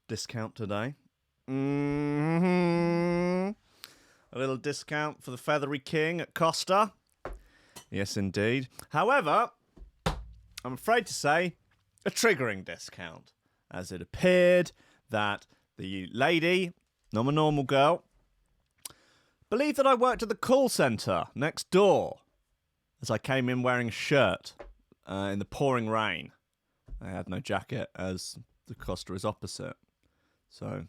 discount today. A little discount for the Feathery King at Costa. Yes, indeed. However, I'm afraid to say, a triggering discount, as it appeared that the lady, not a normal girl, believed that I worked at the call centre next door, as I came in wearing a shirt in the pouring rain. I had no jacket, as the Costa is opposite. So,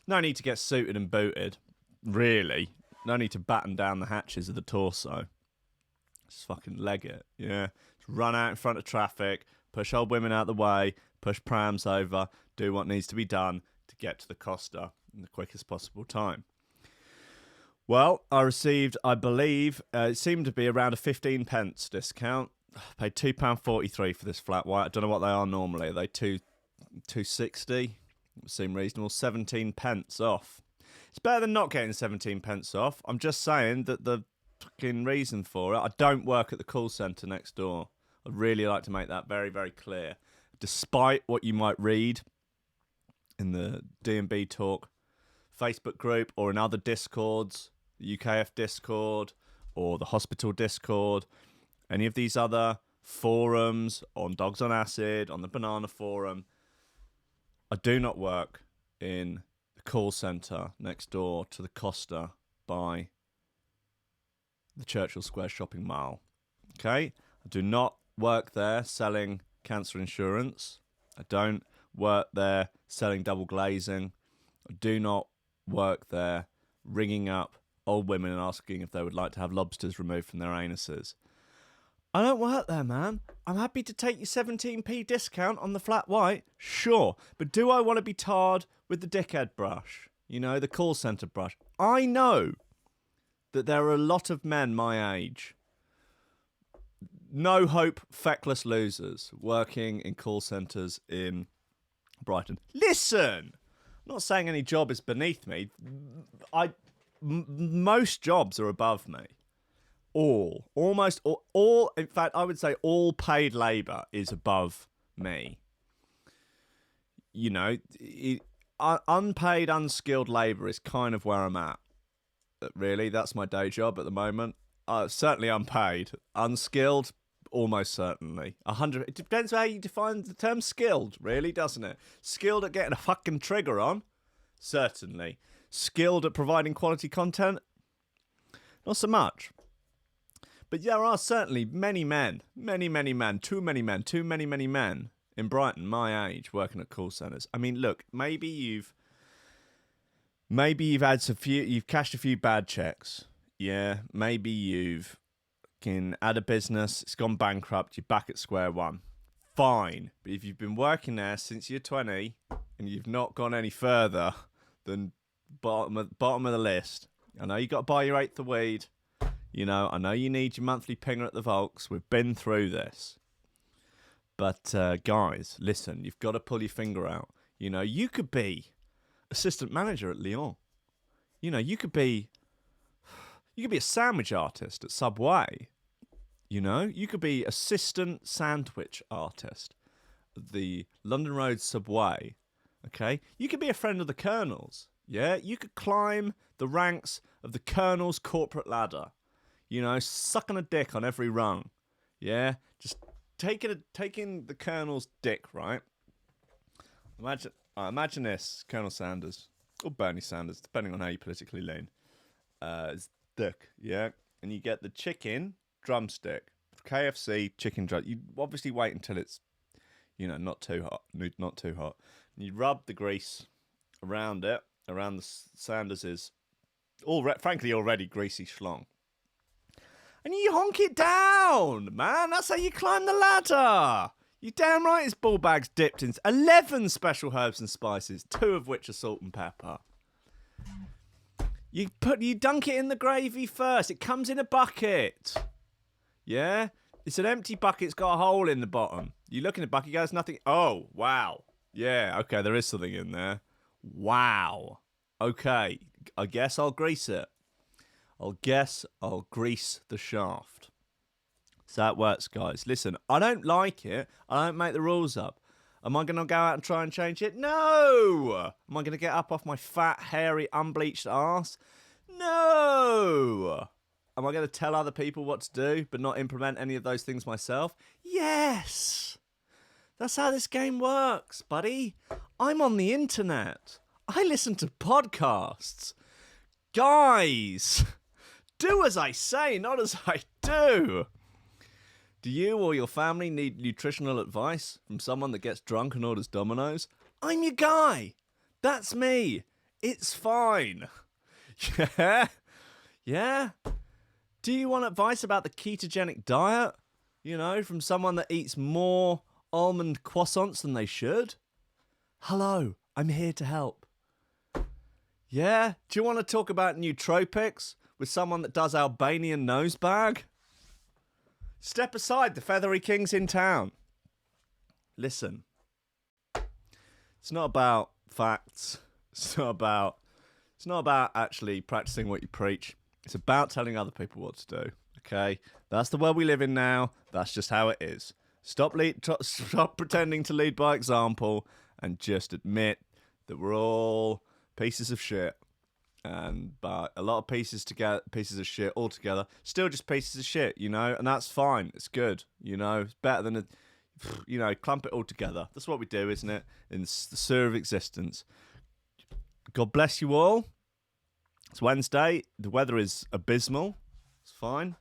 no need to get suited and booted, really. No need to batten down the hatches of the torso. Just fucking leg it, yeah. Just run out in front of traffic, push old women out the way, push prams over, do what needs to be done to get to the Costa in the quickest possible time. Well, I received, I believe, it seemed to be around a 15 pence discount. I paid £2.43 for this flat white. I don't know what they are normally. Are they $2.60? It seemed reasonable. 17 pence off. It's better than not getting 17 pence off. I'm just saying that the fucking reason for it, I don't work at the call centre next door. I'd really like to make that very, very clear. Despite what you might read in the D&B Talk Facebook group or in other Discords, the UKF Discord or the hospital Discord, any of these other forums, on Dogs on Acid, on the Banana Forum, I do not work in the call centre next door to the Costa by the Churchill Square shopping mall. Okay? I do not work there selling cancer insurance. I don't work there selling double glazing. I do not work there ringing up old women and asking if they would like to have lobsters removed from their anuses. I don't work there, man. I'm happy to take your 17p discount on the flat white, sure. But do I want to be tarred with the dickhead brush? You know, the call centre brush. I know that there are a lot of men my age, no hope, feckless losers, working in call centres in Brighton. Listen! I'm not saying any job is beneath me. Most jobs are above me. Almost all, in fact, I would say all paid labour is above me. You know, unpaid, unskilled labour is kind of where I'm at. Really, that's my day job at the moment. Certainly unpaid. Unskilled, almost certainly. 100. It depends how you define the term skilled, really, doesn't it? Skilled at getting a fucking trigger on? Certainly. Skilled at providing quality content? Not so much. But there are certainly many men, too many men in Brighton, my age, working at call centres. I mean, look, maybe you've had you've cashed a few bad checks. Yeah, maybe you've had a business, it's gone bankrupt, you're back at square one. Fine. But if you've been working there since you're 20 and you've not gone any further than bottom of the list, I know you got to buy your eighth of weed. You know, I know you need your monthly pinger at the Volks. We've been through this. But, guys, listen, you've got to pull your finger out. You know, you could be assistant manager at Lyon. You know, you could be a sandwich artist at Subway. You know, you could be assistant sandwich artist at the London Road Subway. Okay? You could be a friend of the Colonel's. Yeah? You could climb the ranks of the Colonel's corporate ladder. You know, sucking a dick on every rung. Yeah? Just taking the Colonel's dick, right? Imagine this, Colonel Sanders, or Bernie Sanders, depending on how you politically lean. It's dick, yeah? And you get the chicken drumstick. KFC chicken drum. You obviously wait until it's, you know, not too hot. And you rub the grease around it, around the Sanders's, frankly, already greasy schlong. And you honk it down, man. That's how you climb the ladder. You damn right his ball bag's dipped in 11 special herbs and spices, 2 of which are salt and pepper. You dunk it in the gravy first. It comes in a bucket. Yeah? It's an empty bucket. It's got a hole in the bottom. You look in the bucket, there's nothing. Oh, wow. Yeah, okay, there is something in there. Wow. Okay, I guess I'll grease it. I'll grease the shaft. So that works, guys. Listen, I don't like it. I don't make the rules up. Am I going to go out and try and change it? No! Am I going to get up off my fat, hairy, unbleached arse? No! Am I going to tell other people what to do but not implement any of those things myself? Yes! That's how this game works, buddy. I'm on the internet. I listen to podcasts. Guys, do as I say, not as I do. Do you or your family need nutritional advice from someone that gets drunk and orders Domino's? I'm your guy. That's me. It's fine. Yeah? Yeah? Do you want advice about the ketogenic diet? You know, from someone that eats more almond croissants than they should? Hello, I'm here to help. Yeah? Do you want to talk about nootropics with someone that does Albanian nose bag? Step aside, the feathery king's in town. Listen. It's not about facts. It's not about actually practicing what you preach. It's about telling other people what to do. Okay? That's the world we live in now. That's just how it is. Stop pretending to lead by example and just admit that we're all pieces of shit. But a lot of pieces of shit all together, still just pieces of shit, you know, and that's fine. It's good, you know. It's better than clump it all together. That's what we do, isn't it? In the sewer of existence. God bless you all. It's Wednesday. The weather is abysmal. It's fine.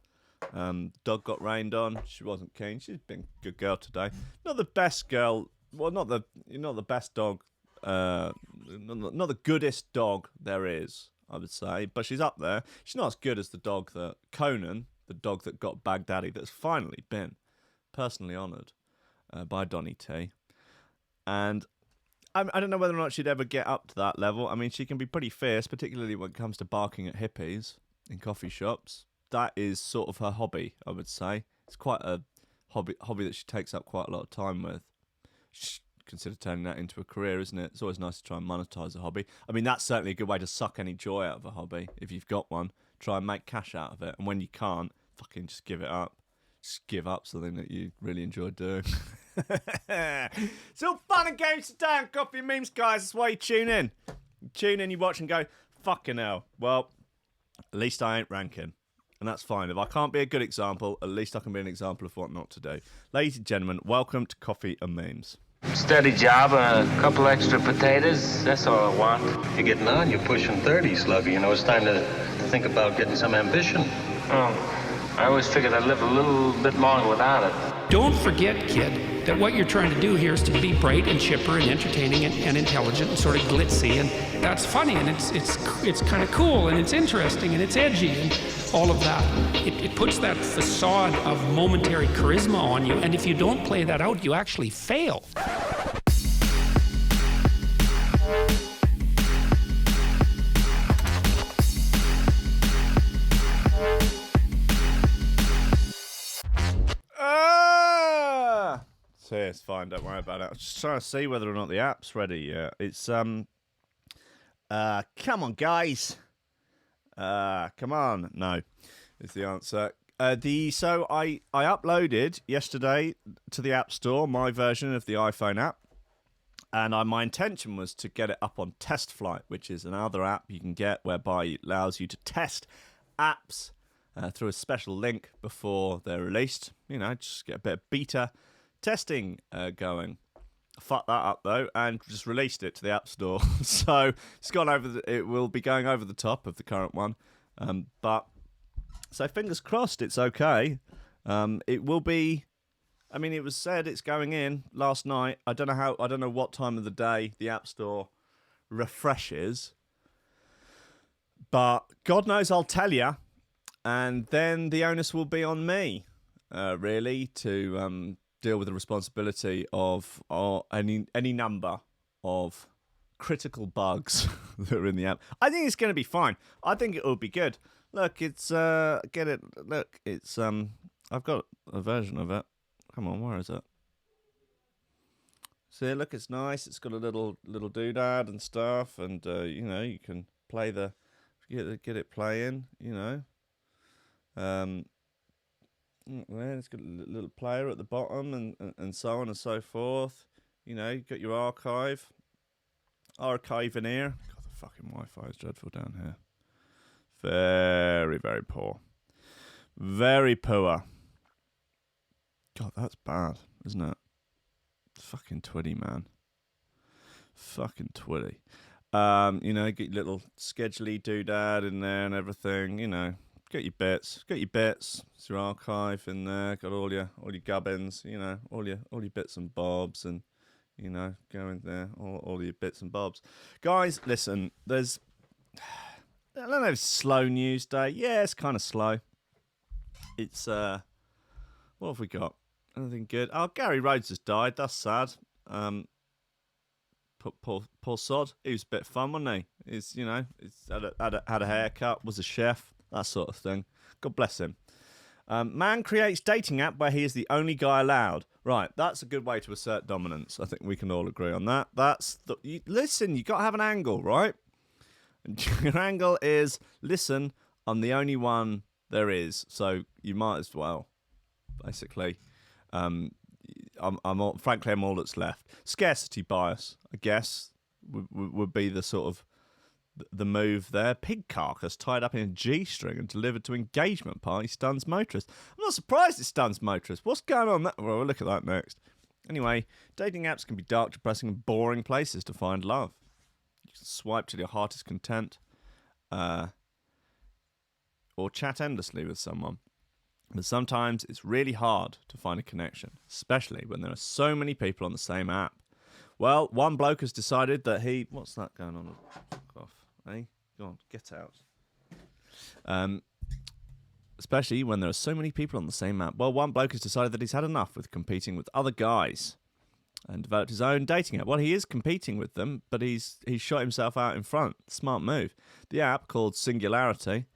Dog got rained on. She wasn't keen. She's been a good girl today. Not the best girl. Well, not the best dog. Not the goodest dog there is, I would say, but she's up there. She's not as good as the dog that Conan, the dog that got Baghdadi, that's finally been personally honoured by Donny T. And I don't know whether or not she'd ever get up to that level. I mean, she can be pretty fierce, particularly when it comes to barking at hippies in coffee shops. That is sort of her hobby, I would say. It's quite a hobby that she takes up quite a lot of time with. Consider turning that into a career, isn't it? It's always nice to try and monetize a hobby. I mean, that's certainly a good way to suck any joy out of a hobby. If you've got one, try and make cash out of it. And when you can't, fucking just give it up. Just give up something that you really enjoy doing. It's all fun and games today on Coffee and Memes, guys. That's why you tune in. You tune in, you watch and go, fucking hell. Well, at least I ain't ranking. And that's fine. If I can't be a good example, at least I can be an example of what not to do. Ladies and gentlemen, welcome to Coffee and Memes. Steady job and a couple extra potatoes. That's all I want. You're getting on. You're pushing 30, Slugger. You know, it's time to think about getting some ambition. Oh, I always figured I'd live a little bit longer without it. Don't forget, kid, that what you're trying to do here is to be bright and chipper and entertaining and intelligent and sort of glitzy, and that's funny, and it's kind of cool, and it's interesting, and it's edgy, and all of that. It puts that facade of momentary charisma on you, and if you don't play that out, you actually fail. So it's fine, don't worry about it. I was just trying to see whether or not the app's ready yet. It's come on, guys. Come on. No, is the answer. So I uploaded yesterday to the App Store my version of the iPhone app, and my intention was to get it up on Test Flight, which is another app you can get whereby it allows you to test apps through a special link before they're released. You know, just get a bit of beta testing going. Fuck that up though, and just released it to the App Store. So it's gone over. It will be going over the top of the current one, but so fingers crossed it's okay. It will be. I mean, it was said it's going in last night. I don't know what time of the day the App Store refreshes, but God knows I'll tell you, and then the onus will be on me, really, to deal with the responsibility of any number of critical bugs that are in the app. I think it's going to be fine. I think it will be good. Look, it's get it. Look, it's I've got a version of it. Come on, where is it? See, look, it's nice. It's got a little doodad and stuff, and you know, you can play get it playing. You know, it's got a little player at the bottom, and so on and so forth. You know, you got your archive in here. God, the fucking Wi-Fi is dreadful down here. Very, very poor. Very poor. God, that's bad, isn't it? Fucking Twitty, man. Fucking Twitty. You know, get your little scheduley doodad in there and everything. You know, get your bits. It's your archive in there. Got all your gubbins. You know, all your bits and bobs, and you know, go in there. All your bits and bobs. Guys, listen. There's, I don't know, if it's slow news day. Yeah, it's kind of slow. It's what have we got? Anything good? Oh, Gary Rhodes has died. That's sad. Poor sod. He was a bit of fun, wasn't he? He's, you know, he's had a haircut, was a chef, that sort of thing. God bless him. Man creates dating app where he is the only guy allowed. Right, that's a good way to assert dominance. I think we can all agree on that. Listen, you got to have an angle, right? Your angle is, listen, I'm the only one there is, so you might as well, basically. Frankly, I'm all that's left. Scarcity bias, I guess, would be the sort of the move there. Pig carcass tied up in a G-string and delivered to engagement party stuns motorist. I'm not surprised it stuns motorists. What's going on? Well, we'll look at that next. Anyway, dating apps can be dark, depressing, and boring places to find love. You can swipe till your heart is content, or chat endlessly with someone. But sometimes it's really hard to find a connection, especially when there are so many people on the same app. Well, one bloke has decided that he... What's that going on? Fuck off, eh? Go on, get out. Especially when there are so many people on the same app. Well, one bloke has decided that he's had enough with competing with other guys and developed his own dating app. Well, he is competing with them, but he's shot himself out in front. Smart move. The app, called Singularity,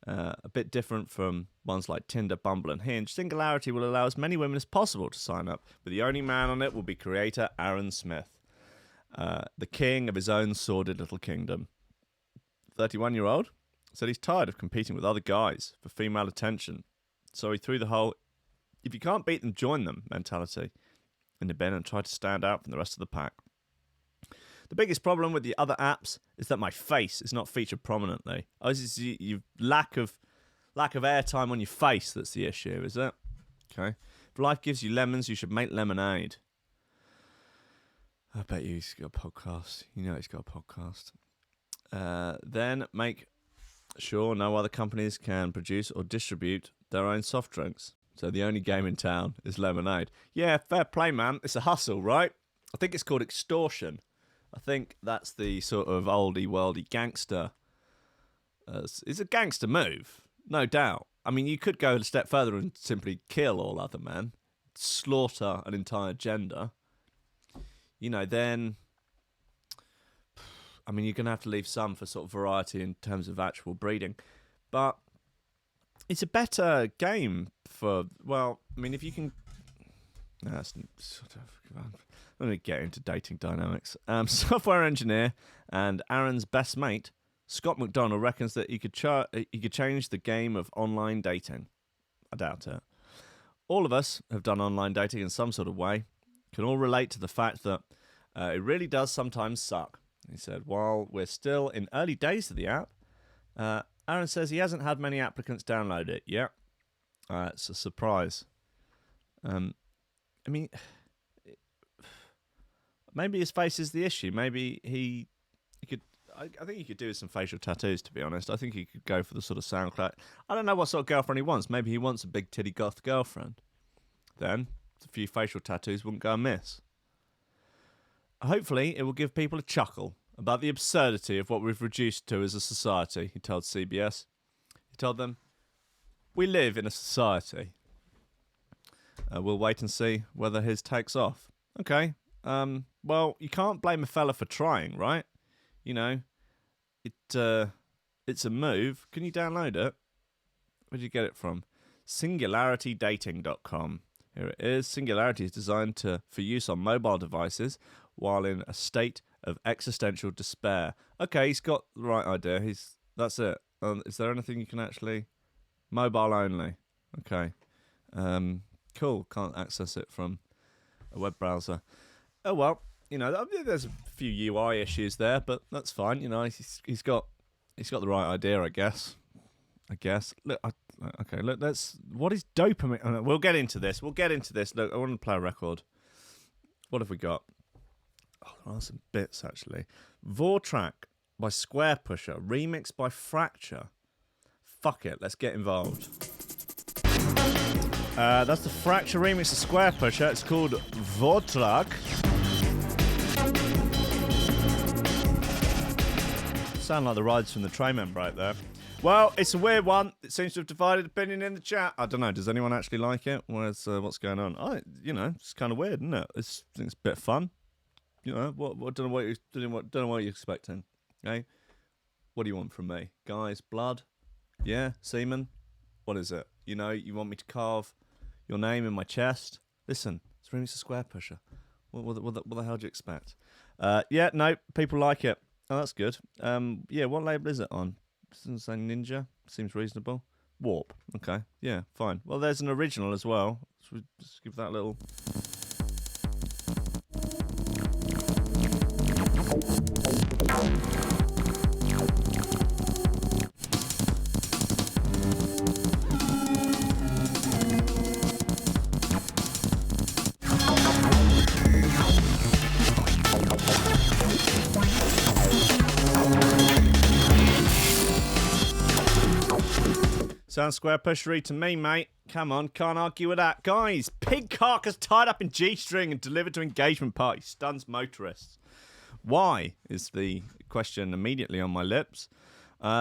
a bit different from ones like Tinder, Bumble, and Hinge, Singularity will allow as many women as possible to sign up, but the only man on it will be creator Aaron Smith, the king of his own sordid little kingdom. 31-year-old said he's tired of competing with other guys for female attention, so he threw the whole "if you can't beat them, join them" mentality in the bin and tried to stand out from the rest of the pack. The biggest problem with the other apps is that my face is not featured prominently. Oh, is it your lack of airtime on your face that's the issue, is it? Okay. If life gives you lemons, you should make lemonade. I bet you he's got a podcast. You know he's got a podcast. Then make sure no other companies can produce or distribute their own soft drinks. So the only game in town is lemonade. Yeah, fair play, man. It's a hustle, right? I think it's called extortion. I think that's the sort of oldie-worldy gangster. It's a gangster move, no doubt. I mean, you could go a step further and simply kill all other men, slaughter an entire gender. You know, then, I mean, you're going to have to leave some for sort of variety in terms of actual breeding. But it's a better game for, well, I mean, if you can... No, that's sort of... Let me get into dating dynamics. Software engineer and Aaron's best mate, Scott McDonald, reckons that he could change the game of online dating. I doubt it. All of us have done online dating in some sort of way. Can all relate to the fact that it really does sometimes suck. He said, while we're still in early days of the app, Aaron says he hasn't had many applicants download it yet. It's a surprise. I mean... Maybe his face is the issue. Maybe he could... I think he could do with some facial tattoos, to be honest. I think he could go for the sort of SoundCloud. I don't know what sort of girlfriend he wants. Maybe he wants a big titty goth girlfriend. Then, a few facial tattoos wouldn't go amiss. Hopefully, it will give people a chuckle about the absurdity of what we've reduced to as a society, he told CBS. He told them, we live in a society. We'll wait and see whether his takes off. Okay. Well, you can't blame a fella for trying, right? You know, it's a move. Can you download it? Where'd you get it from? SingularityDating.com. Here it is. Singularity is designed for use on mobile devices while in a state of existential despair. Okay, he's got the right idea. That's it. Is there anything you can actually... Mobile only. Okay. Cool. Can't access it from a web browser. Oh, well, you know, there's a few UI issues there, but that's fine. You know, he's got the right idea, I guess. Look, okay, look, what is dopamine? We'll get into this. Look, I want to play a record. What have we got? Oh, there are some bits, actually. Vortrack by Square Pusher, remixed by Fracture. Fuck it, let's get involved. That's the Fracture remix of Square Pusher. It's called Vortrack. Sound like the rides from the Trainmen break there. Well, it's a weird one. It seems to have divided opinion in the chat. I don't know. Does anyone actually like it? What's going on? It's kind of weird, isn't it? I think it's a bit of fun. You know, don't know what you're expecting. Okay, what do you want from me, guys? Blood? Yeah, semen? What is it? You know, you want me to carve your name in my chest? Listen, it's remix a Square Pusher. What the hell do you expect? Yeah, no, people like it. Oh, that's good. Yeah, what label is it on? Doesn't say Ninja. Seems reasonable. Warp. Okay. Yeah, fine. Well, there's an original as well. Should we just give that a little... Sounds Square Pushery to me, mate. Come on, can't argue with that. Guys, pig carcass tied up in G-string and delivered to engagement party stuns motorists. Why is the question immediately on my lips.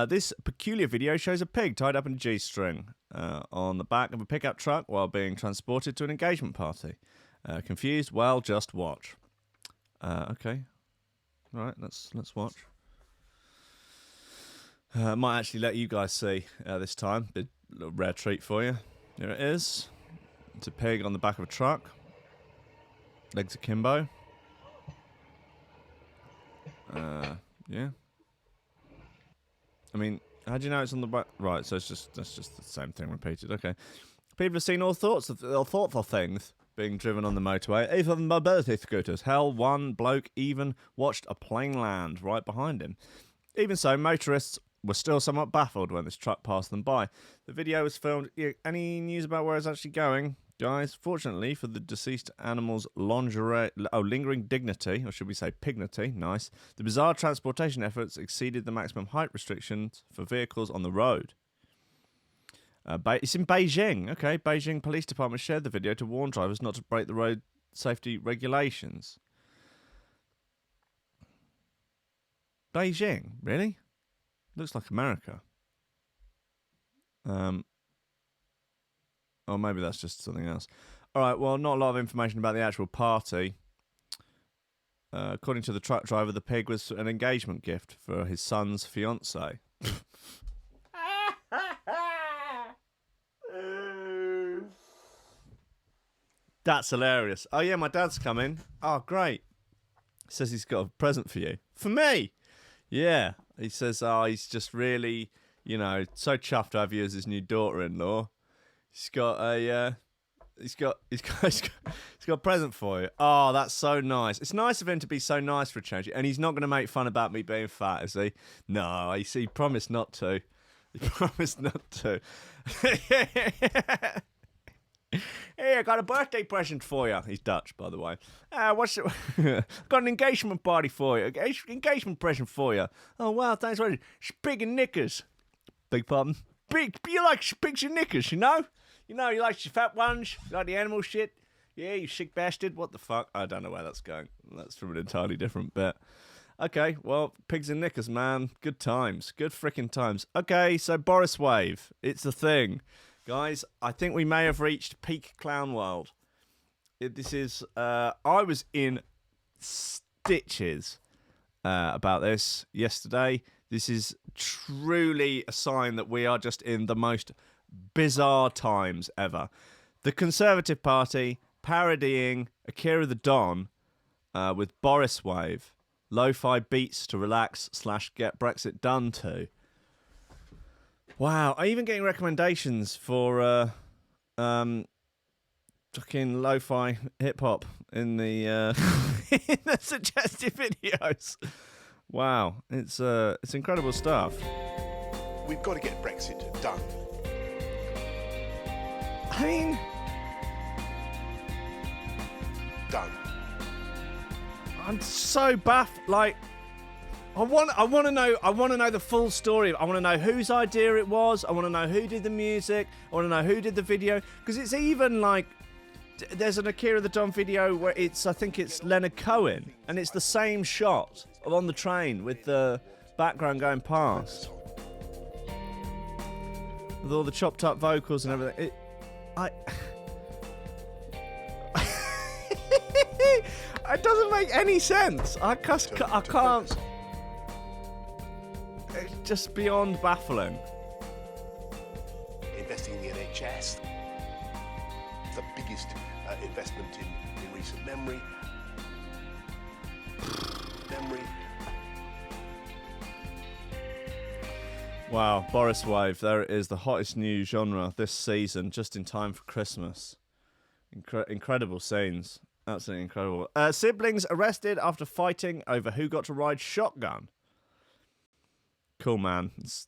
This peculiar video shows a pig tied up in a G-string on the back of a pickup truck while being transported to an engagement party. Confused? Well, just watch. Okay. All right, let's watch. Might actually let you guys see this time. A little rare treat for you. Here it is. It's a pig on the back of a truck. Legs akimbo. Yeah. I mean, how do you know it's on the back? Right, so that's just the same thing repeated. Okay. People have seen all thoughtful things being driven on the motorway, even mobility scooters. Hell, one bloke even watched a plane land right behind him. Even so, motorists were still somewhat baffled when this truck passed them by. The video was filmed. Any news about where it's actually going? Guys, fortunately for the deceased animal's lingering dignity, or should we say pignity, nice, the bizarre transportation efforts exceeded the maximum height restrictions for vehicles on the road. It's in Beijing. Okay, Beijing Police Department shared the video to warn drivers not to break the road safety regulations. Beijing? Really? Looks like America. Or maybe that's just something else. All right, well, not a lot of information about the actual party. According to the truck driver, the pig was an engagement gift for his son's fiancée. That's hilarious. Oh, yeah, my dad's coming. Oh, great. Says he's got a present for you. For me? Yeah. He says, he's just really, so chuffed to have you as his new daughter-in-law. He's got a present for you. Oh, that's so nice. It's nice of him to be so nice for a change. And he's not going to make fun about me being fat, is he? No, he promised not to. He promised not to. Hey, I got a birthday present for you. He's Dutch, by the way. Got an engagement party for you. Engagement present for you. Oh, wow, thanks very much. Spig and knickers. Big pardon? You like spigs and knickers, you know? You like your fat ones? You like the animal shit? Yeah, you sick bastard. What the fuck? I don't know where that's going. That's from an entirely different bit. Okay, well, pigs and knickers, man. Good times. Good freaking times. Okay, so Boris Wave. It's a thing. Guys, I think we may have reached peak clown world. This is... I was in stitches about this yesterday. This is truly a sign that we are just in the most bizarre times ever. The Conservative Party parodying Akira the Don with Boris Wave. Lo-fi beats to relax / get Brexit done to. Wow, I'm even getting recommendations for fucking lo-fi hip-hop in the in the suggested videos. Wow, it's incredible stuff. We've got to get Brexit done. I mean, Done. I'm so baffled. Like, I want to know the full story. I want to know whose idea it was. I want to know who did the music. I want to know who did the video. Because it's even like, there's an Akira the Don video where I think it's Leonard Cohen, and it's the same shot of on the train with the background going past, with all the chopped up vocals and everything. It doesn't make any sense. I can't. It's just beyond baffling. Investing in the NHS, the biggest investment in recent memory. Wow, Boris Wave, there it is, the hottest new genre this season, just in time for Christmas. Incredible scenes. Absolutely incredible. Siblings arrested after fighting over who got to ride shotgun. Cool, man. It's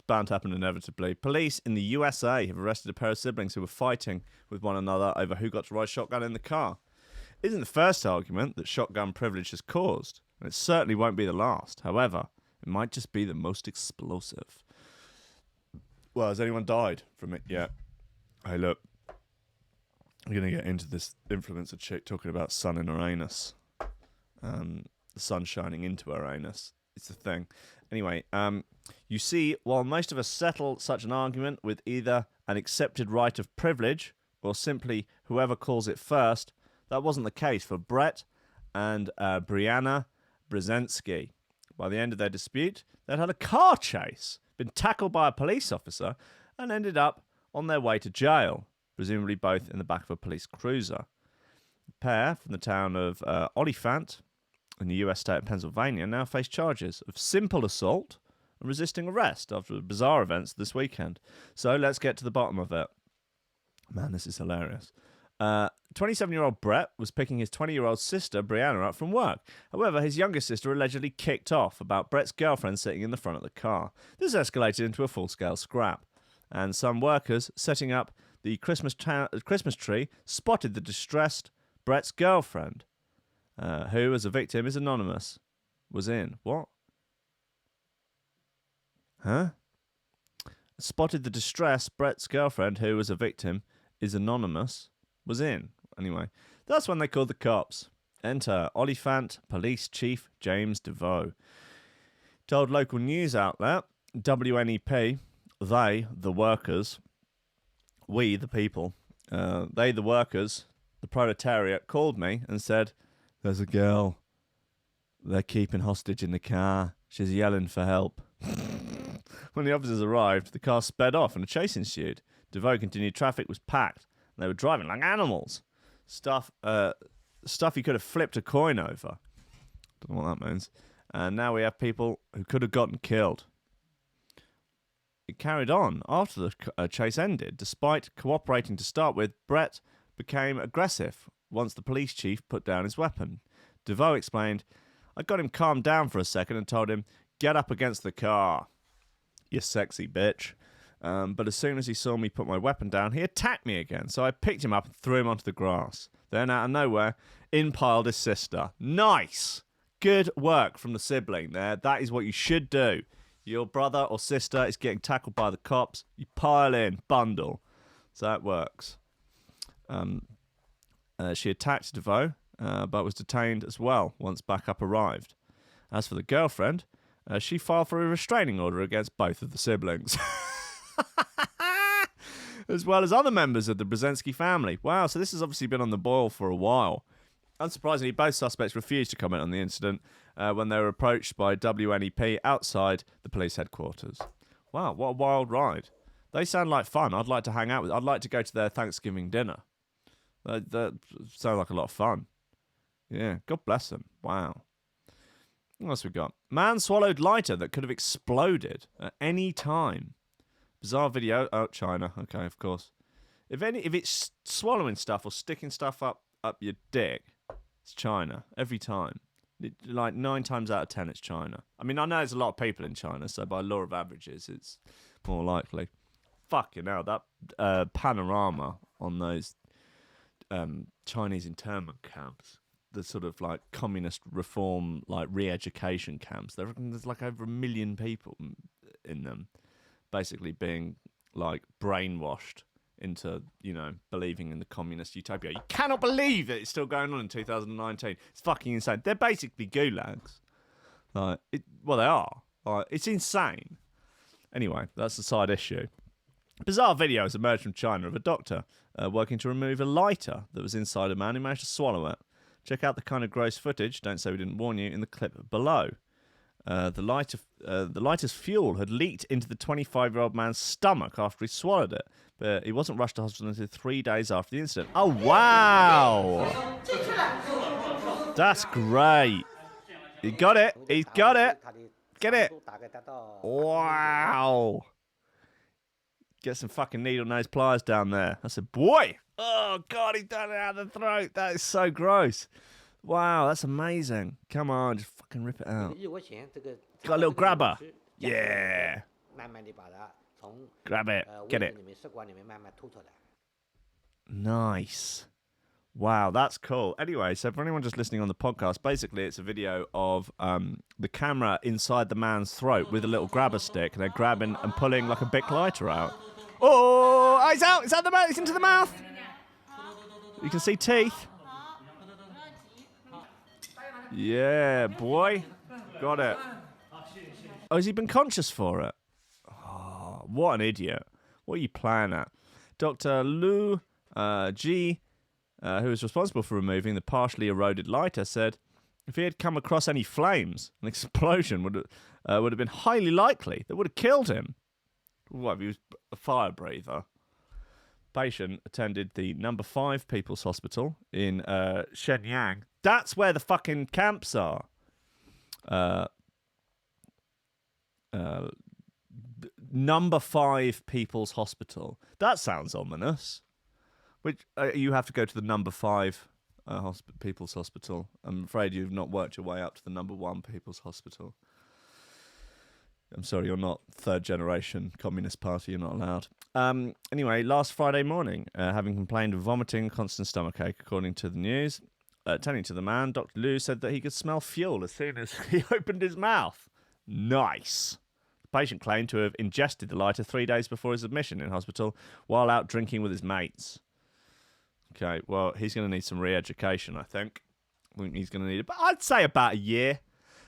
bound to happen inevitably. Police in the USA have arrested a pair of siblings who were fighting with one another over who got to ride shotgun in the car. It isn't the first argument that shotgun privilege has caused, and it certainly won't be the last. However, it might just be the most explosive. Well, has anyone died from it yet? Hey, look. I'm going to get into this influencer chick talking about sun in Uranus. The sun shining into Uranus. It's the thing. Anyway, you see, while most of us settle such an argument with either an accepted right of privilege or simply whoever calls it first, that wasn't the case for Brett and Brianna Brzezinski. By the end of their dispute, they'd had a car chase, been tackled by a police officer, and ended up on their way to jail, presumably both in the back of a police cruiser. The pair from the town of Oliphant in the US state of Pennsylvania now face charges of simple assault and resisting arrest after the bizarre events this weekend. So let's get to the bottom of it. Man, this is hilarious. 27-year-old Brett was picking his 20-year-old sister, Brianna, up from work. However, his younger sister allegedly kicked off about Brett's girlfriend sitting in the front of the car. This escalated into a full-scale scrap, and some workers setting up the Christmas tree spotted the distressed Brett's girlfriend, who, as a victim, is anonymous, was in. What? Huh? Spotted the distressed Brett's girlfriend, who, as a victim, is anonymous, was in. Anyway, that's when they called the cops. Enter Oliphant Police Chief James DeVoe. Told local news outlet WNEP, they, the workers, we, the people, they, the workers, the proletariat, called me and said, "There's a girl they're keeping hostage in the car. She's yelling for help." When the officers arrived, the car sped off and a chase ensued. DeVoe continued traffic was packed. They were driving like animals. Stuff you could have flipped a coin over. Don't know what that means. And now we have people who could have gotten killed. It carried on after the chase ended. Despite cooperating to start with, Brett became aggressive once the police chief put down his weapon. DeVoe explained, "I got him calmed down for a second and told him, 'Get up against the car, you sexy bitch.' But as soon as he saw me put my weapon down, he attacked me again. So I picked him up and threw him onto the grass. Then, out of nowhere, in piled his sister." Nice. Good work from the sibling there. That is what you should do. Your brother or sister is getting tackled by the cops. You pile in, bundle. So that works. She attacked DeVoe, but was detained as well once backup arrived. As for the girlfriend, she filed for a restraining order against both of the siblings. As well as other members of the Brzezinski family. Wow, so this has obviously been on the boil for a while. Unsurprisingly, both suspects refused to comment on the incident when they were approached by WNEP outside the police headquarters. Wow, what a wild ride. They sound like fun. I'd like to hang out with. I'd like to go to their Thanksgiving dinner. That sounds like a lot of fun. Yeah, God bless them. Wow. What else we got? Man swallowed lighter that could have exploded at any time. Bizarre video. Oh, China. Okay, of course. If it's swallowing stuff or sticking stuff up up your dick, it's China. Every time. Like 9 times out of 10, it's China. I mean, I know there's a lot of people in China, so by law of averages, it's more likely. Fucking hell, that panorama on those Chinese internment camps, the sort of like communist reform, like re-education camps, there's like over 1 million people in them, basically being like brainwashed into, you know, believing in the communist utopia. You cannot believe that it's still going on in 2019. It's fucking insane. They're basically gulags. Like, well, they are. Like, it's insane. Anyway, that's a side issue. Bizarre videos emerged from China of a doctor working to remove a lighter that was inside a man who managed to swallow it. Check out the kind of gross footage, don't say we didn't warn you, in the clip below. The lighter's fuel had leaked into the 25-year-old man's stomach after he swallowed it, but he wasn't rushed to hospital until 3 days after the incident. Oh, wow! That's great. He got it. He's got it. Get it. Wow. Get some fucking needle-nose pliers down there. I said, boy! Oh, God, he's done it out of the throat. That is so gross. Wow, that's amazing. Come on, just fucking rip it out. Got a little grabber. Yeah. Grab it. Get it. Nice. Wow, that's cool. Anyway, so for anyone just listening on the podcast, basically it's a video of the camera inside the man's throat with a little grabber stick, and they're grabbing and pulling like a Bic lighter out. Oh, it's out! It's out the mouth! It's into the mouth! You can see teeth. Yeah, boy. Got it. Oh, has he been conscious for it? Oh, what an idiot. What are you playing at? Dr. Lu Ji, who was responsible for removing the partially eroded lighter, said if he had come across any flames, an explosion would have been highly likely. That would have killed him. What, if he was a fire breather? Patient attended the number 5 People's Hospital in Shenyang. That's where the fucking camps are. Number 5 People's Hospital. That sounds ominous. Which you have to go to the number 5 People's Hospital. I'm afraid you've not worked your way up to the number 1 People's Hospital. I'm sorry, you're not third generation Communist Party. You're not allowed. Anyway, last Friday morning, having complained of vomiting, constant stomachache, according to the news, attending to the man, Dr. Liu said that he could smell fuel as soon as he opened his mouth. Nice. The patient claimed to have ingested the lighter 3 days before his admission in hospital while out drinking with his mates. Okay, well, he's going to need some re-education, I think. He's going to need it, but I'd say about a year.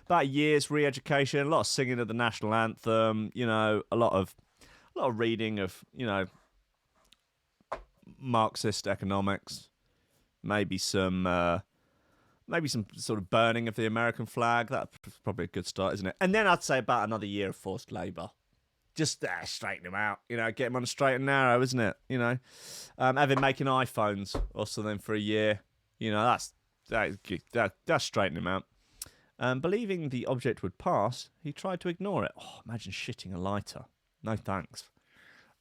About a year's re-education, a lot of singing of the national anthem, you know, a lot of reading of, you know, Marxist economics, maybe some sort of burning of the American flag. That's probably a good start, isn't it? And then I'd say about another year of forced labour. Just straighten him out, you know, get him on a straight and narrow, isn't it? You know, have him making iPhones also then for a year. You know, that's straightening him out. Believing the object would pass, he tried to ignore it. Oh, imagine shitting a lighter. No thanks.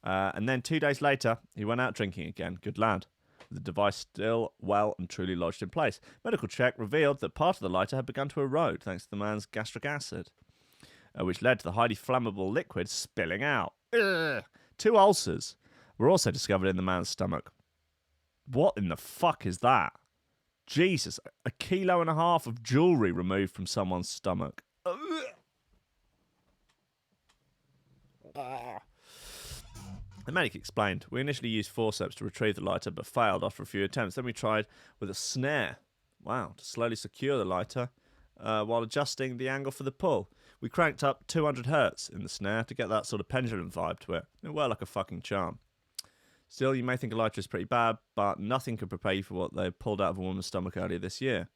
And then 2 days later, he went out drinking again. Good lad. The device still well and truly lodged in place. Medical check revealed that part of the lighter had begun to erode thanks to the man's gastric acid, which led to the highly flammable liquid spilling out. Ugh. 2 ulcers were also discovered in the man's stomach. What in the fuck is that? Jesus, 1.5 kilos of jewellery removed from someone's stomach. The medic explained, we initially used forceps to retrieve the lighter but failed after a few attempts. Then we tried with a snare, to slowly secure the lighter while adjusting the angle for the pull. We cranked up 200 hertz in the snare to get that sort of pendulum vibe to it. It worked like a fucking charm. Still, you may think a lighter is pretty bad, but nothing could prepare you for what they pulled out of a woman's stomach earlier this year.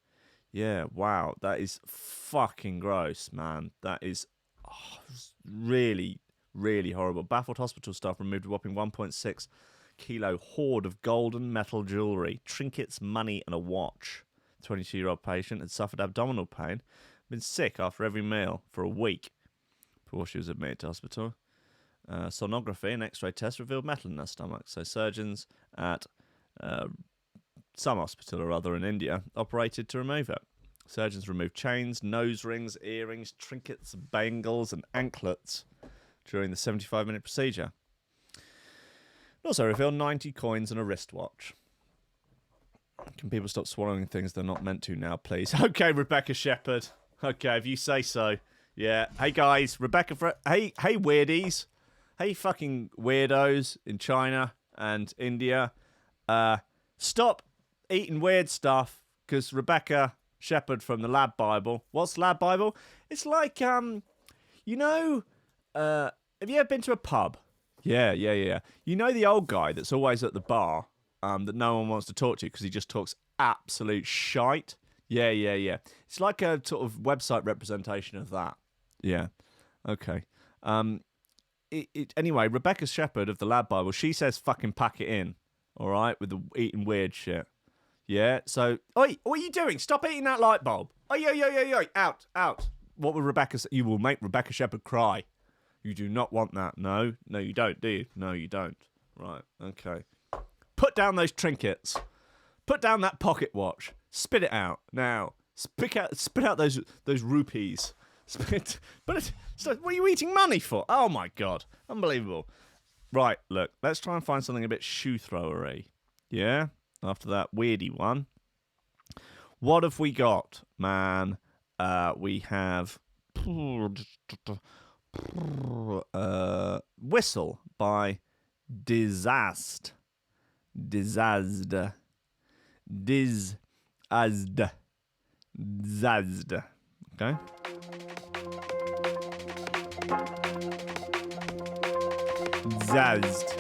Yeah, wow, that is fucking gross, man. That is really, really horrible. Baffled hospital staff removed a whopping 1.6 kilo hoard of golden metal jewellery, trinkets, money, and a watch. The 22-year-old patient had suffered abdominal pain, been sick after every meal for a week before she was admitted to hospital. Sonography and X-ray tests revealed metal in her stomach, so surgeons at some hospital or other in India operated to remove it. Surgeons removed chains, nose rings, earrings, trinkets, bangles, and anklets during the 75-minute procedure. It also revealed 90 coins and a wristwatch. Can people stop swallowing things they're not meant to now, please? Okay, Rebecca Shepherd. Okay, if you say so. Yeah. Hey, guys. Rebecca... Hey, weirdies. Hey, fucking weirdos in China and India. Stop eating weird stuff, because Rebecca Shepherd from the Lab Bible. What's Lab Bible? It's like, have you ever been to a pub? Yeah. You know the old guy that's always at the bar, that no one wants to talk to because he just talks absolute shite? Yeah. It's like a sort of website representation of that. Yeah. Okay. Anyway, Rebecca Shepherd of the Lab Bible, she says fucking pack it in, all right, with the eating weird shit. Yeah, so... Oi, what are you doing? Stop eating that light bulb. Oi, out. What will Rebecca say? You will make Rebecca Shepherd cry. You do not want that. No, you don't, do you? No, you don't. Right, okay. Put down those trinkets. Put down that pocket watch. Spit it out. Now, spit out those rupees. What are you eating money for? Oh, my God. Unbelievable. Right, look, let's try and find something a bit shoe-throwery. Yeah? After that weirdy one. What have we got, man? We have Whistle by Dizazd. Okay. Zazd.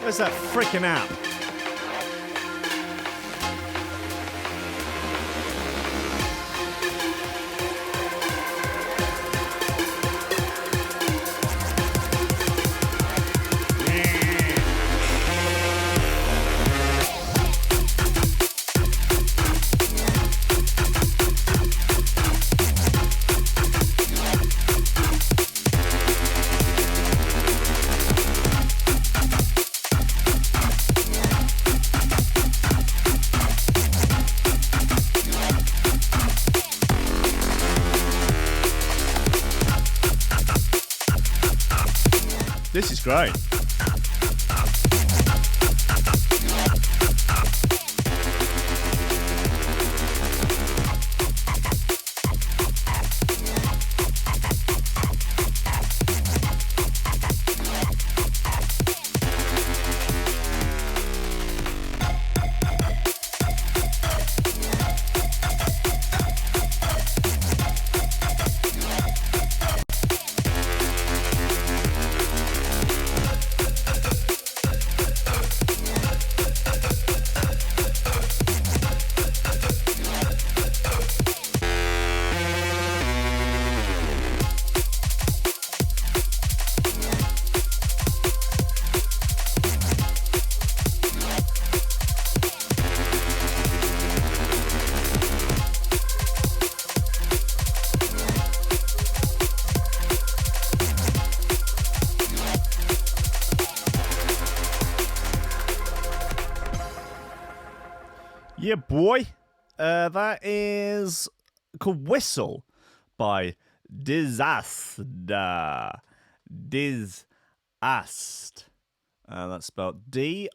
Where's that freaking app? This is great. Yeah, boy. That is called Whistle by Disast. Disast. That's spelled D-I-S-A-S-Z-T.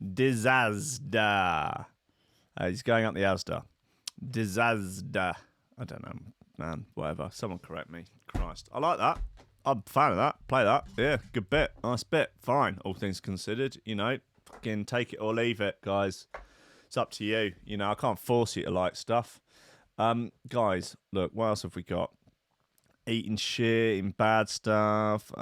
Disazda. He's going up the Asda. Disazda. I don't know, man. Whatever. Someone correct me. Christ. I like that. I'm a fan of that. Play that. Yeah, good bit. Nice bit. Fine. All things considered, you know, fucking take it or leave it, guys. It's up to you. You know, I can't force you to like stuff. Guys, look, what else have we got? Eating shit, eating bad stuff.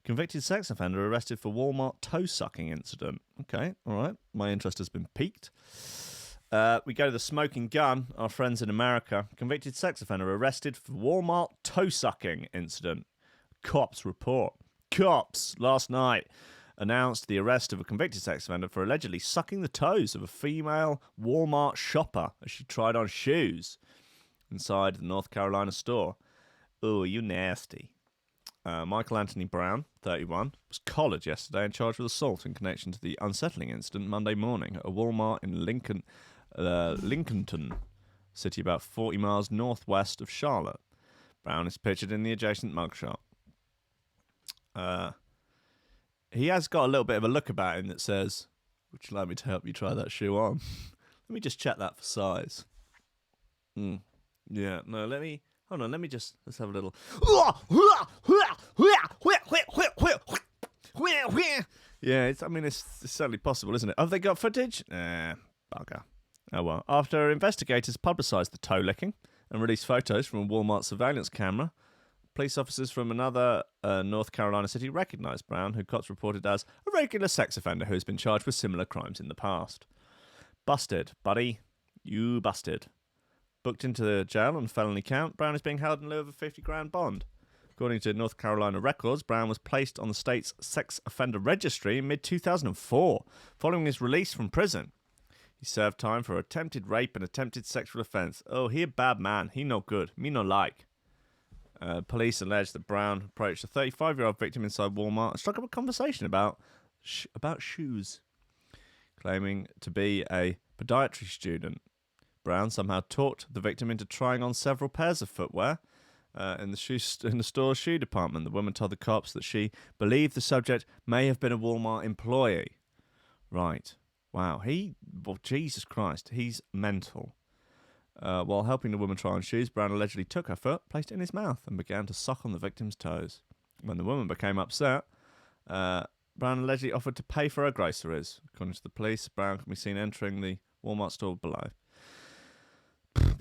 Convicted sex offender arrested for Walmart toe-sucking incident. Okay, all right. My interest has been piqued. We go to the smoking gun. Our friends in America. Convicted sex offender arrested for Walmart toe-sucking incident. Cops report. Cops last night announced the arrest of a convicted sex offender for allegedly sucking the toes of a female Walmart shopper as she tried on shoes inside the North Carolina store. Oh, you nasty. Michael Anthony Brown, 31, was collared yesterday and charged with assault in connection to the unsettling incident Monday morning at a Walmart in Lincolnton, city about 40 miles northwest of Charlotte. Brown is pictured in the adjacent mugshot. He has got a little bit of a look about him that says, "Would you like me to help you try that shoe on?" Let me just check that for size. Yeah, no, hold on, let's have a little. Yeah, it's certainly possible, isn't it? Have they got footage? Bugger. Oh well. After investigators publicised the toe licking and released photos from a Walmart surveillance camera, police officers from another North Carolina city recognised Brown, who cops reported as a regular sex offender who has been charged with similar crimes in the past. Busted, buddy. You busted. Booked into the jail on a felony count, Brown is being held in lieu of a $50,000 bond. According to North Carolina records, Brown was placed on the state's sex offender registry in mid-2004, following his release from prison. He served time for attempted rape and attempted sexual offence. Oh, he a bad man. He no good. Me no like. Police allege that Brown approached a 35-year-old victim inside Walmart and struck up a conversation about shoes, claiming to be a podiatry student. Brown somehow talked the victim into trying on several pairs of footwear in the store's shoe department. The woman told the cops that she believed the subject may have been a Walmart employee. Right. Wow. Jesus Christ, he's mental. While helping the woman try on shoes, Brown allegedly took her foot, placed it in his mouth, and began to suck on the victim's toes. When the woman became upset, Brown allegedly offered to pay for her groceries. According to the police, Brown can be seen entering the Walmart store below.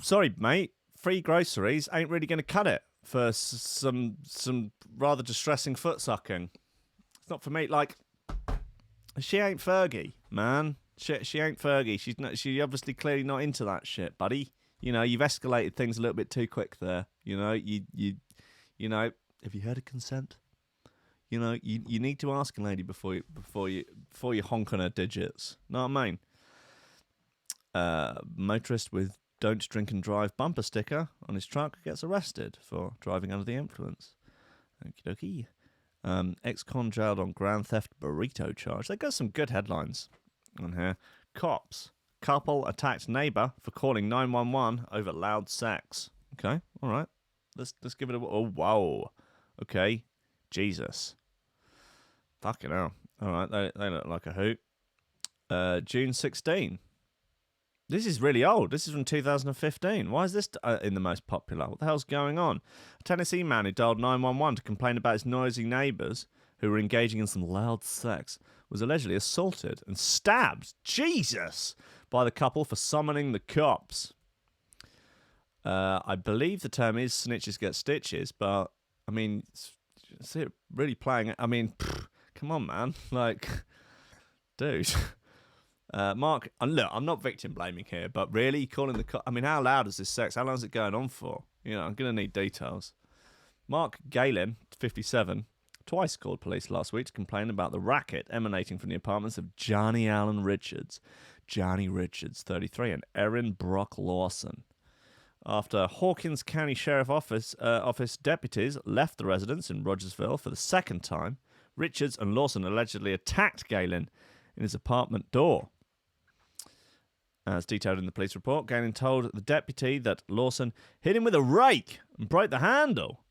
Sorry, mate. Free groceries ain't really going to cut it for some rather distressing foot sucking. It's not for me. Like, she ain't Fergie, man. She ain't Fergie. She obviously clearly not into that shit, buddy. You know, you've escalated things a little bit too quick there. You know, you know. Have you heard of consent? You know, you need to ask a lady before you honk on her digits. Know what I mean? Motorist with "Don't drink and drive" bumper sticker on his truck gets arrested for driving under the influence. Okie dokie. Ex-con jailed on grand theft burrito charge. They got some good headlines on here. Cops. Couple attacked neighbour for calling 911 over loud sex. Okay, all right. Let's give it a... Oh, whoa. Okay. Jesus. Fucking hell. All right, they look like a hoot. June 16. This is really old. This is from 2015. Why is this in the most popular? What the hell's going on? A Tennessee man who dialed 911 to complain about his noisy neighbours who were engaging in some loud sex was allegedly assaulted and stabbed, Jesus, by the couple for summoning the cops. I believe the term is snitches get stitches, but, I mean, is it really playing it? I mean, come on, man. Like, dude... Mark, and look, I'm not victim blaming here, but really calling the I mean, how loud is this sex? How long is it going on for? You know, I'm going to need details. Mark Galen, 57, twice called police last week to complain about the racket emanating from the apartments of Johnny Allen Richards, Johnny Richards, 33, and Erin Brock Lawson. After Hawkins County Sheriff Office deputies left the residence in Rogersville for the second time, Richards and Lawson allegedly attacked Galen in his apartment door. As detailed in the police report, Galen told the deputy that Lawson hit him with a rake and broke the handle.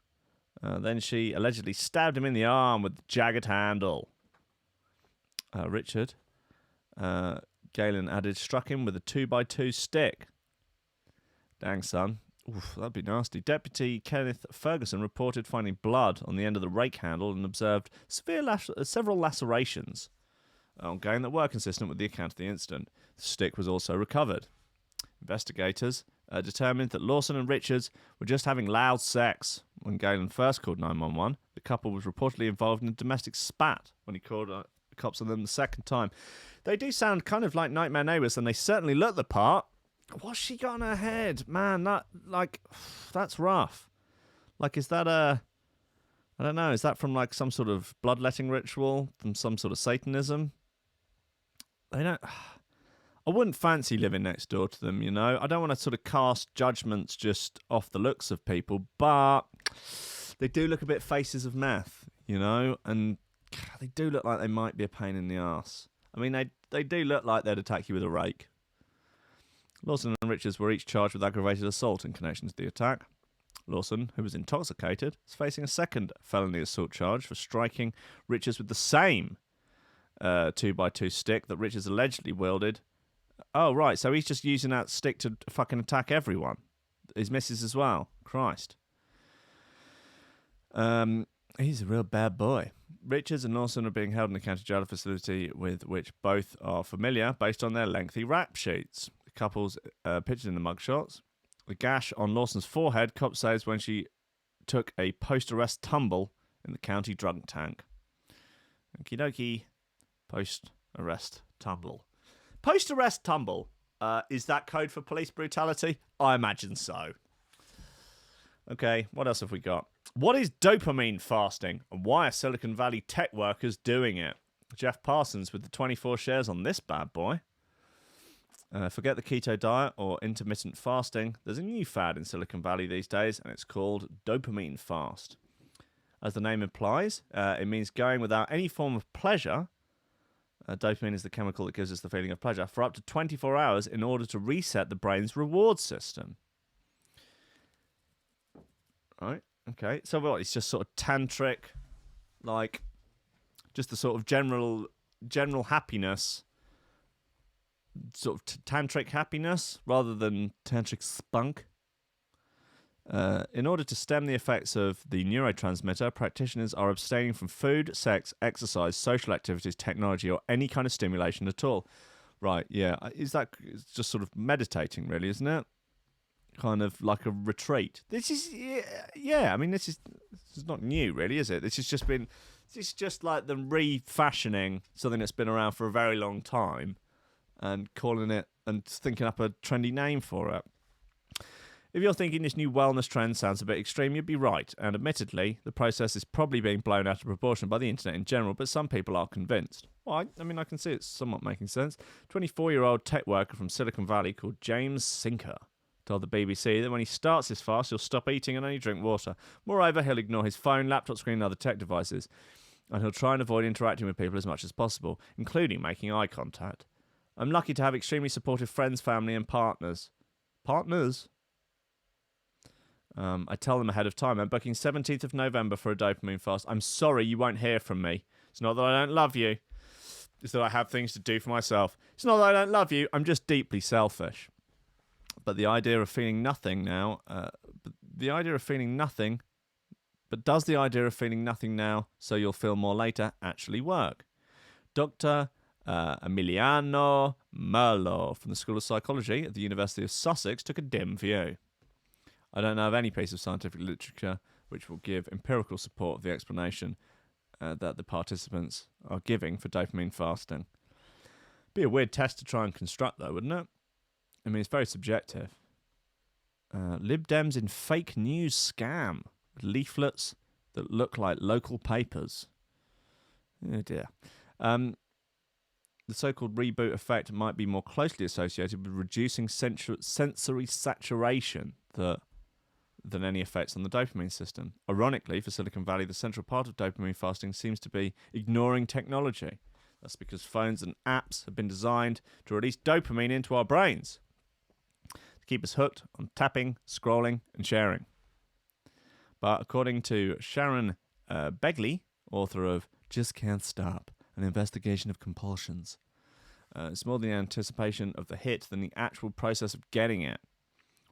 Then she allegedly stabbed him in the arm with the jagged handle. Richard, Galen added, struck him with a 2x2 stick. Dang, son. Oof, that'd be nasty. Deputy Kenneth Ferguson reported finding blood on the end of the rake handle and observed several lacerations on Galen that were consistent with the account of the incident. The stick was also recovered. Investigators determined that Lawson and Richards were just having loud sex. When Galen first called 911, the couple was reportedly involved in a domestic spat when he called the cops on them the second time. They do sound kind of like nightmare neighbours, and they certainly look the part. What's she got on her head? Man, that's rough. Like, is that I don't know, is that from like some sort of bloodletting ritual, from some sort of Satanism? I wouldn't fancy living next door to them, you know. I don't want to sort of cast judgments just off the looks of people, but they do look a bit faces of meth, you know, and they do look like they might be a pain in the arse. I mean, they do look like they'd attack you with a rake. Lawson and Richards were each charged with aggravated assault in connection to the attack. Lawson, who was intoxicated, is facing a second felony assault charge for striking Richards with the same 2x2 stick that Richards allegedly wielded. Oh, right, so he's just using that stick to fucking attack everyone. His missus as well. Christ. He's a real bad boy. Richards and Lawson are being held in a county jail facility with which both are familiar based on their lengthy rap sheets. The couple's pictured in the mugshots. The gash on Lawson's forehead, cop says, when she took a post-arrest tumble in the county drunk tank. Okie dokie. Post-arrest tumble. Post-arrest tumble. Is that code for police brutality? I imagine so. Okay, what else have we got? What is dopamine fasting, and why are Silicon Valley tech workers doing it? Jeff Parsons with the 24 shares on this bad boy. Forget the keto diet or intermittent fasting. There's a new fad in Silicon Valley these days, and it's called dopamine fast. As the name implies, it means going without any form of pleasure. Dopamine is the chemical that gives us the feeling of pleasure for up to 24 hours in order to reset the brain's reward system. Right, okay. So what, it's just sort of tantric, like, just the sort of general happiness, sort of tantric happiness, rather than tantric spunk. In order to stem the effects of the neurotransmitter, practitioners are abstaining from food, sex, exercise, social activities, technology, or any kind of stimulation at all. Right, yeah. It's just sort of meditating, really, isn't it? Kind of like a retreat. This is, yeah. I mean, this is not new, really, is it? This is just like them refashioning something that's been around for a very long time and calling it and thinking up a trendy name for it. If you're thinking this new wellness trend sounds a bit extreme, you'd be right. And admittedly, the process is probably being blown out of proportion by the internet in general, but some people are convinced. Well, I mean, I can see it's somewhat making sense. 24-year-old tech worker from Silicon Valley called James Sinker told the BBC that when he starts his fast, he'll stop eating and only drink water. Moreover, he'll ignore his phone, laptop screen, and other tech devices. And he'll try and avoid interacting with people as much as possible, including making eye contact. I'm lucky to have extremely supportive friends, family, and partners. Partners? I tell them ahead of time. I'm booking 17th of November for a dopamine fast. I'm sorry you won't hear from me. It's not that I don't love you. It's that I have things to do for myself. It's not that I don't love you. I'm just deeply selfish. But the idea of feeling nothing now... but does the idea of feeling nothing now so you'll feel more later actually work? Dr. Emiliano Merlo from the School of Psychology at the University of Sussex took a dim view. I don't know of any piece of scientific literature which will give empirical support of the explanation that the participants are giving for dopamine fasting. Be a weird test to try and construct, though, wouldn't it? I mean, it's very subjective. Lib Dems in fake news scam. Leaflets that look like local papers. Oh, dear. The so-called reboot effect might be more closely associated with reducing sensory saturation that than any effects on the dopamine system. Ironically, for Silicon Valley, the central part of dopamine fasting seems to be ignoring technology. That's because phones and apps have been designed to release dopamine into our brains to keep us hooked on tapping, scrolling, and sharing. But according to Ciarán R, author of Just Can't Stop, an investigation of compulsions, it's more the anticipation of the hit than the actual process of getting it.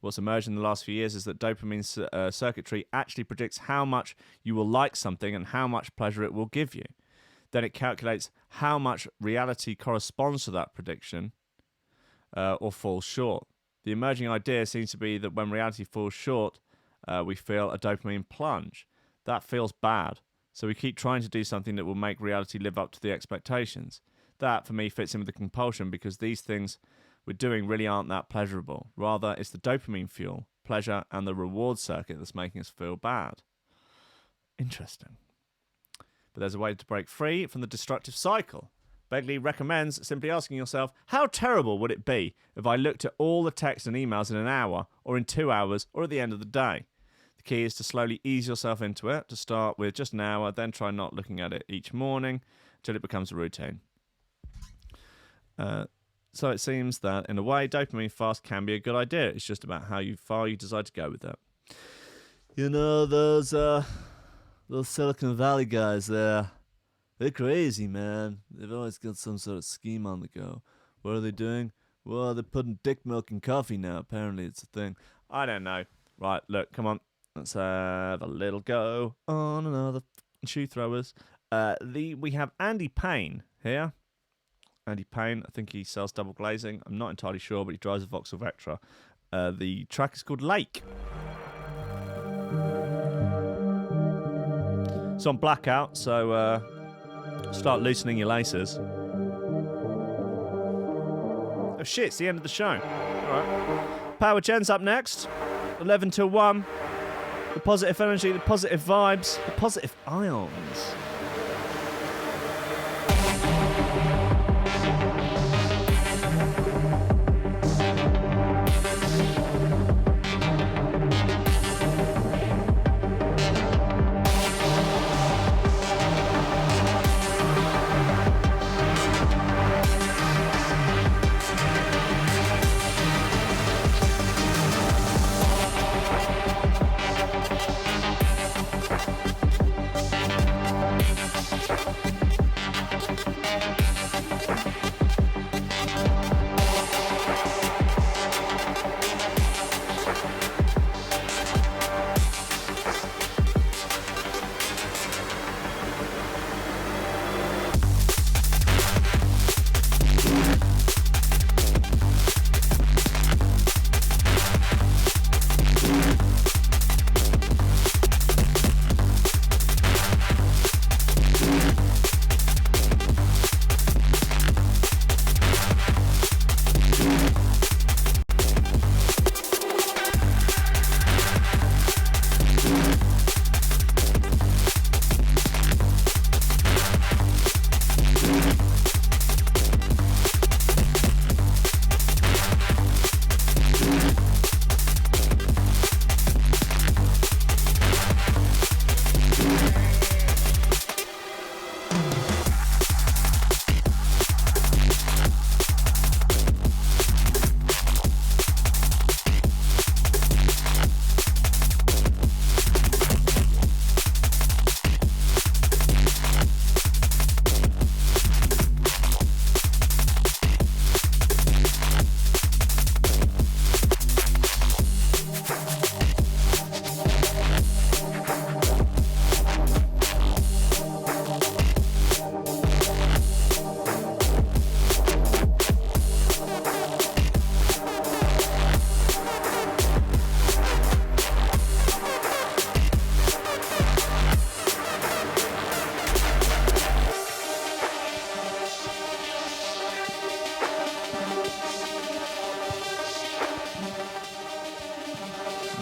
What's emerged in the last few years is that dopamine circuitry actually predicts how much you will like something and how much pleasure it will give you. Then it calculates how much reality corresponds to that prediction or falls short. The emerging idea seems to be that when reality falls short, we feel a dopamine plunge. That feels bad. So we keep trying to do something that will make reality live up to the expectations. That, for me, fits in with the compulsion because these things we're doing really aren't that pleasurable. Rather, it's the dopamine fuel, pleasure, and the reward circuit that's making us feel bad. Interesting. But there's a way to break free from the destructive cycle. Begley recommends simply asking yourself, how terrible would it be if I looked at all the texts and emails in an hour, or in 2 hours, or at the end of the day? The key is to slowly ease yourself into it, to start with just an hour, then try not looking at it each morning until it becomes a routine. So it seems that, in a way, dopamine fast can be a good idea. It's just about how far you decide to go with it. You know, those Silicon Valley guys there, they're crazy, man. They've always got some sort of scheme on the go. What are they doing? Well, they're putting dick milk in coffee now. Apparently it's a thing. I don't know. Right, look, come on. Let's have a little go on another shoe throwers. We have Andy Payne here. Andy Payne, I think he sells double glazing. I'm not entirely sure, but he drives a Vauxhall Vectra. The track is called Lake. It's on blackout, so start loosening your laces. Oh shit, it's the end of the show. Alright. Power Gen's up next. 11 till 1. The positive energy, the positive vibes, the positive ions.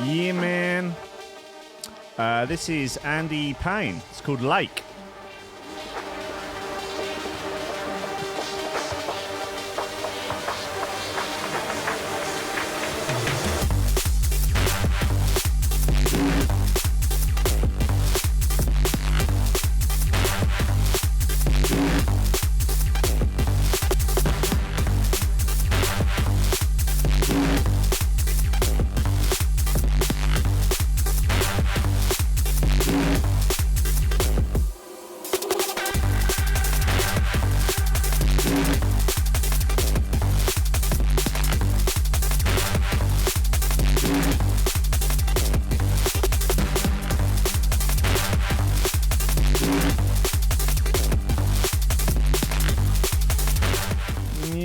Yeah, man. This is Andy Payne. It's called Lake.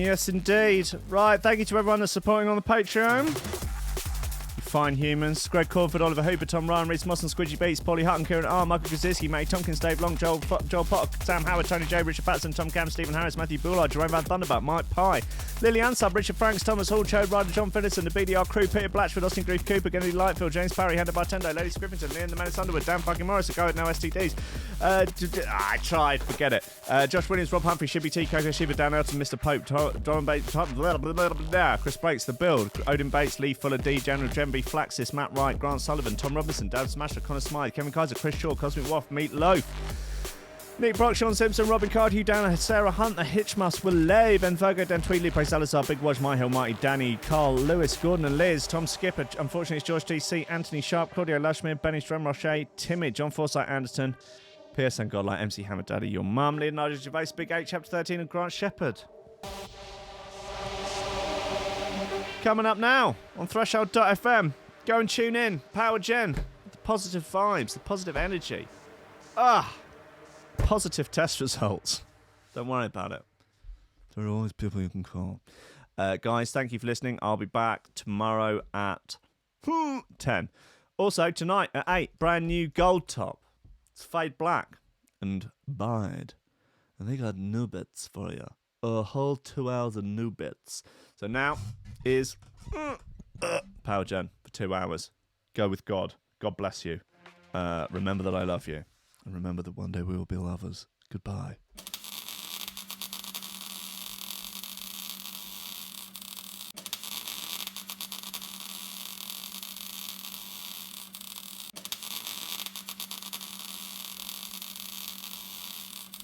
Yes, indeed. Right, thank you to everyone that's supporting on the Patreon. You fine humans. Greg Corford, Oliver Hooper, Tom Ryan, Reece Mosson, Squidgy Beats, Pauly Hutton, Ciarán R, Michael Kedzierski, Matty Tomkins, Dave Long, Joel Potter, Sam Howard, Tony J, Richard Patterson, Tom Camm, Stephen Harris, Matthieu Boulard, Jeroen Van Thunderbutt, Mike Pye, Lily Unsub, Richard Franks, Thomas Hall, Chode Ryder, John Finison, the BDR Crew, Peter Blatchford, Austin Grief, Cooper, Gennady Lightfield, James Parry, Hendo Bartendo, Lady Scriffington, Liam the Menace Underwood, Dan fucking Morris, Guy With No STDs. I tried, forget it. Josh Williams, Rob Humphrey, Shibby T, Coco Shiva, Dan Elton, Mr. Pope, Don Bates, Kris Breaks, The Build, Odin Bates, Lee Fuller, D, General Gemby, Flaxis, Matt Wright, Grant Sullivan, Tom Robinson, Dad Smasher, Connor Smythe, Kevin Kaiser, Chris Shaw, Cosmic Waff, Meat Loaf, Nick Brock, Sean Simpson, Robin Card, Hugh Downer, Sarah Hunt, The Hitchmus, Will Lay, Ben Virgo, Dan Tweedley, Praise Salazar, Big Watch, My Hill, Mighty, Danny, Carl, Lewis, Gordon and Liz, Tom Skipper, unfortunately it's George DC, Anthony Sharp, Claudio Lashmere, Benny Strum Roche, Timid, John Forsyth Anderson, Pierce and Godlike, MC Hammer Daddy, Your Mum, Leonardo Gervais, Big 8, Chapter 13 of Grant Shepherd. Coming up now on Threshold.fm. Go and tune in. Power Gen. The positive vibes, the positive energy. Positive test results. Don't worry about it. There are always people you can call. Guys, thank you for listening. I'll be back tomorrow at 10. Also, tonight at 8, brand new gold top. It's Fade Black and Bide. And they got new bits for you. A whole 2 hours of new bits. So now is Power Gen for 2 hours. Go with God. God bless you. Remember that I love you. And remember that one day we will be lovers. Goodbye.